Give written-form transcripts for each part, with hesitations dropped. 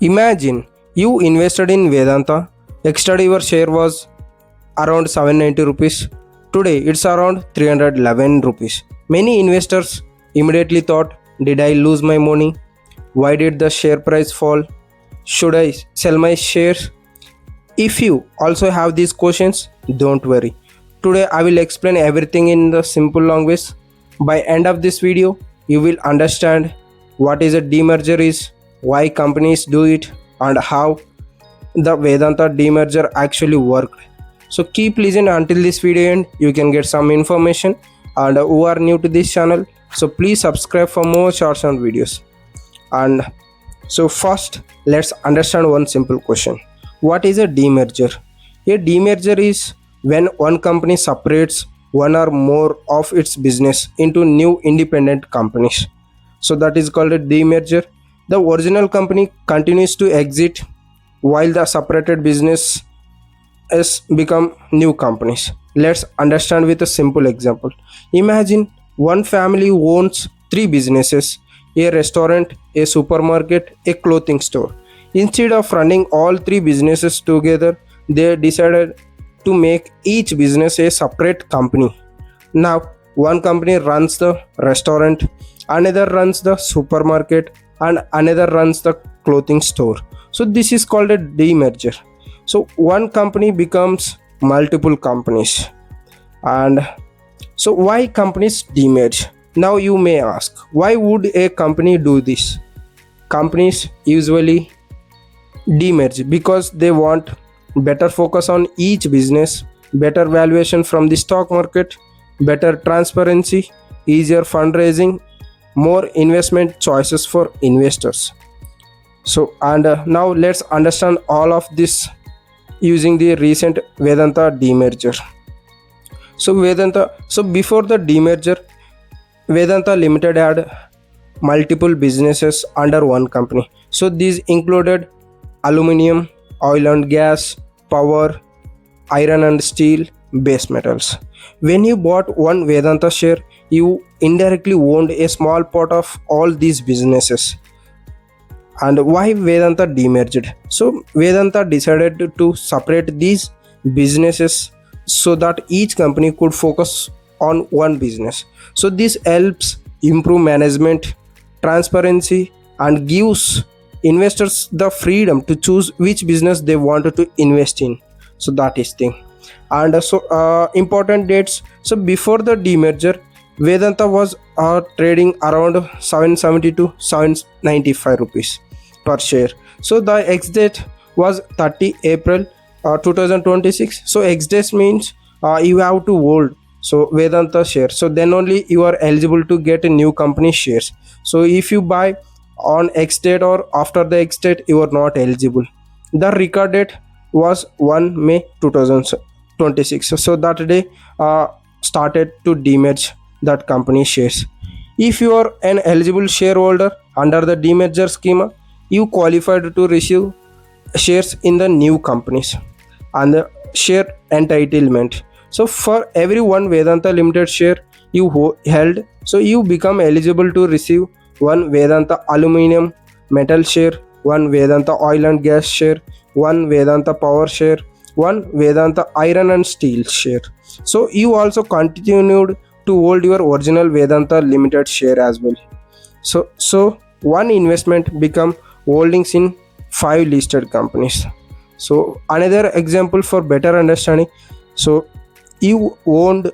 Imagine you invested in Vedanta. Yesterday your share was around 790 rupees. Today it's around 311 rupees. Many investors immediately thought, did I lose my money? Why did the share price fall? Should I sell my shares? If you also have these questions, don't worry. Today I will explain everything in the simple language. By end of this video, you will understand what is a demerger is, why companies do it, and how the Vedanta demerger actually worked. So keep listening until this video end. You can get some information. And who are new to this channel, so please subscribe for more shorts and videos. And so first, let's understand one simple question. What is a demerger? A demerger is when one company separates one or more of its business into new independent companies. So that is called a demerger. The original company continues to exist while the separated business has become new companies. Let's understand with a simple example. Imagine one family owns three businesses: a restaurant, a supermarket, a clothing store. Instead of running all three businesses together, they decided to make each business a separate company. Now, one company runs the restaurant, another runs the supermarket, and another runs the clothing store. So this is called a demerger. So one company becomes multiple companies. And so why companies demerge? Now you may ask, why would a company do this? Companies usually demerge because they want better focus on each business, better valuation from the stock market, better transparency, easier fundraising, more investment choices for investors. So now let's understand all of this using the recent Vedanta demerger. So before the demerger, Vedanta Ltd had multiple businesses under one company. So these included Aluminium, oil and gas, power, iron and steel, base metals. When you bought one Vedanta share, you indirectly owned a small part of all these businesses. And why Vedanta demerged? So Vedanta decided to separate these businesses so that each company could focus on one business. So this helps improve management, transparency, and gives investors the freedom to choose which business they wanted to invest in. So that is thing. And important dates. So before the demerger, Vedanta was trading around 770 to 795 rupees per share. So the ex date was 30 April 2026. So ex date means you have to hold so Vedanta share, so then only you are eligible to get a new company shares. So if you buy on X date or after the X date, you are not eligible. The record date was 1 May 2026. So that day started to demerge that company shares. If you are an eligible shareholder under the demerger schema, you qualified to receive shares in the new companies and the share entitlement. So for every one Vedanta Limited share you held, so you become eligible to receive one Vedanta Aluminium metal share, one Vedanta oil and gas share, one Vedanta power share, one Vedanta iron and steel share. So you also continued to hold your original Vedanta Limited share as well. So one investment become holdings in 5 listed companies. So another example for better understanding. So you owned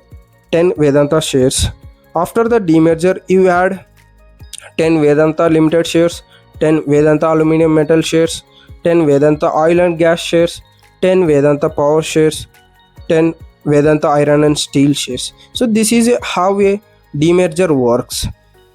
10 Vedanta shares. After the demerger, you had 10 Vedanta Limited shares, 10 Vedanta Aluminium metal shares, 10 Vedanta oil and gas shares, 10 Vedanta power shares, 10 Vedanta iron and steel shares. So this is how a demerger works.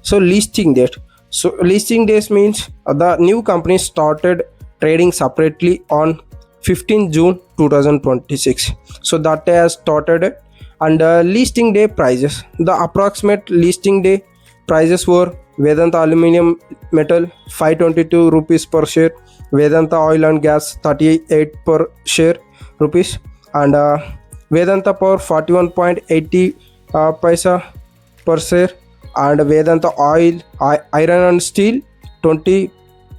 So listing date. So listing date means the new company started trading separately on 15 June 2026. So that day has started. And listing day prices. The approximate listing day prices were Vedanta Aluminium metal 522 rupees per share, Vedanta oil and gas 38 per share rupees, and Vedanta power 41.80 paisa per share, and Vedanta oil, iron and steel 20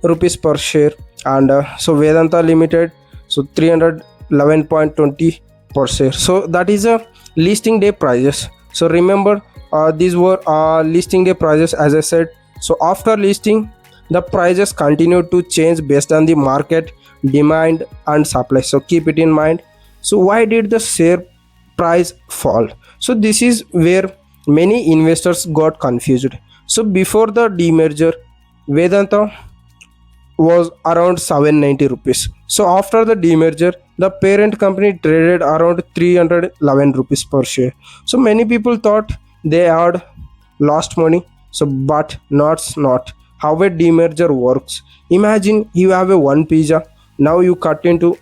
rupees per share, and so Vedanta Limited, so 311.20 per share. So that is a listing day prices. So remember, these were listing day prices, as I said. So after listing, the prices continue to change based on the market demand and supply. So keep it in mind. So why did the share price fall? So this is where many investors got confused. So before the demerger, Vedanta was around 790 rupees. So after the demerger, the parent company traded around 311 rupees per share. So many people thought they had lost money. So but not how a demerger works. Imagine you have a one pizza. Now you cut into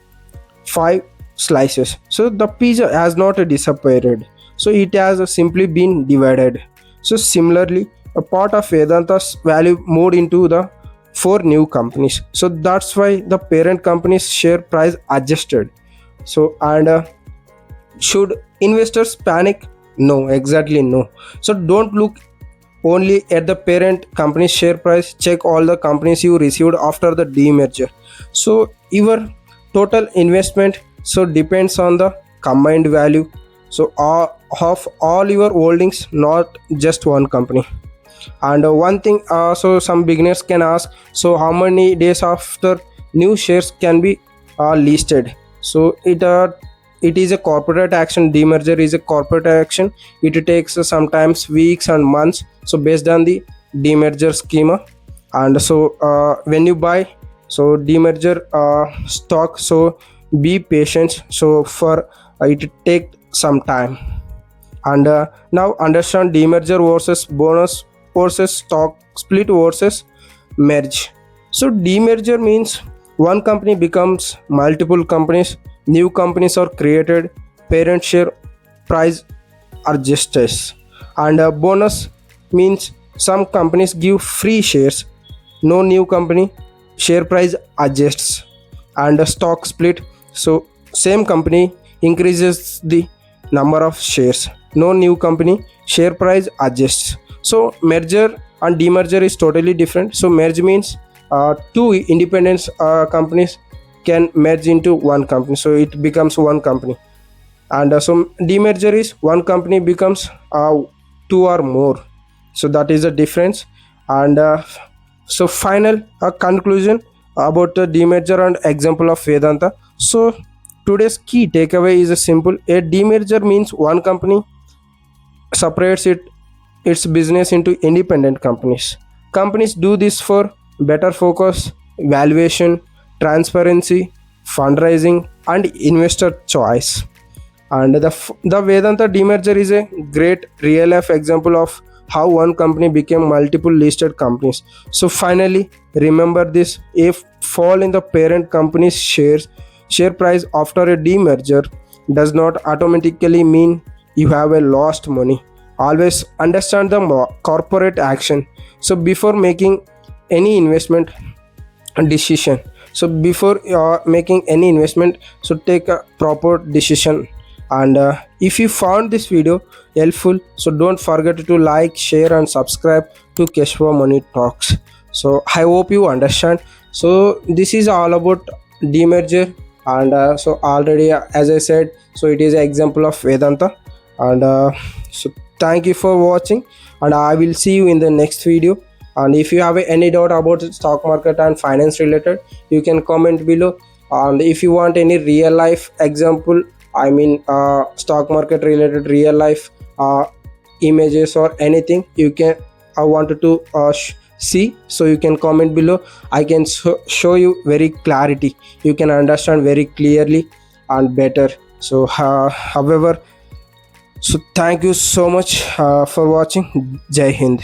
5 slices. So the pizza has not disappeared. So it has simply been divided. So similarly, a part of Vedanta's value moved into the 4 new companies. So that's why the parent company's share price adjusted. So and should investors panic? No, exactly no. So don't look only at the parent company's share price. Check all the companies you received after the demerger. So your total investment so depends on the combined value. So of all your holdings, not just one company. And one thing, so some beginners can ask, so how many days after new shares can be listed? So it is a corporate action. Demerger is a corporate action. It takes sometimes weeks and months. So based on the demerger schema, and so when you buy so demerger stock, so be patient. So for it take some time. And now understand demerger versus bonus versus stock split versus merge. So demerger means one company becomes multiple companies, new companies are created, parent share price adjusts. And bonus means some companies give free shares, no new company, share price adjusts. And a stock split, so same company increases the number of shares, no new company, share price adjusts. So merger and demerger is totally different. So merge means two independent companies can merge into one company, so it becomes one company. And so demerger is one company becomes two or more. So that is the difference. And so final conclusion about the demerger and example of Vedanta. So today's key takeaway is a simple: a demerger means one company separates its business into independent companies. Companies do this for better focus, valuation, transparency, fundraising, and investor choice. And the Vedanta demerger is a great real life example of how one company became multiple listed companies. So finally, remember this: if fall in the parent company's share price after a demerger does not automatically mean you have a lost money. Always understand the corporate action. So before making any investment decision, so before making any investment, so take a proper decision. And if you found this video helpful, so don't forget to like, share, and subscribe to Keshwa Money Talks. So I hope you understand. So this is all about demerger. And so already, as I said, so it is an example of Vedanta. And so thank you for watching, and I will see you in the next video. And if you have any doubt about stock market and finance related, you can comment below. And if you want any real life example, I mean stock market related real life images or anything you can wanted to see, so you can comment below. I can show you very clarity, you can understand very clearly and better. So however, so thank you so much for watching. Jai Hind.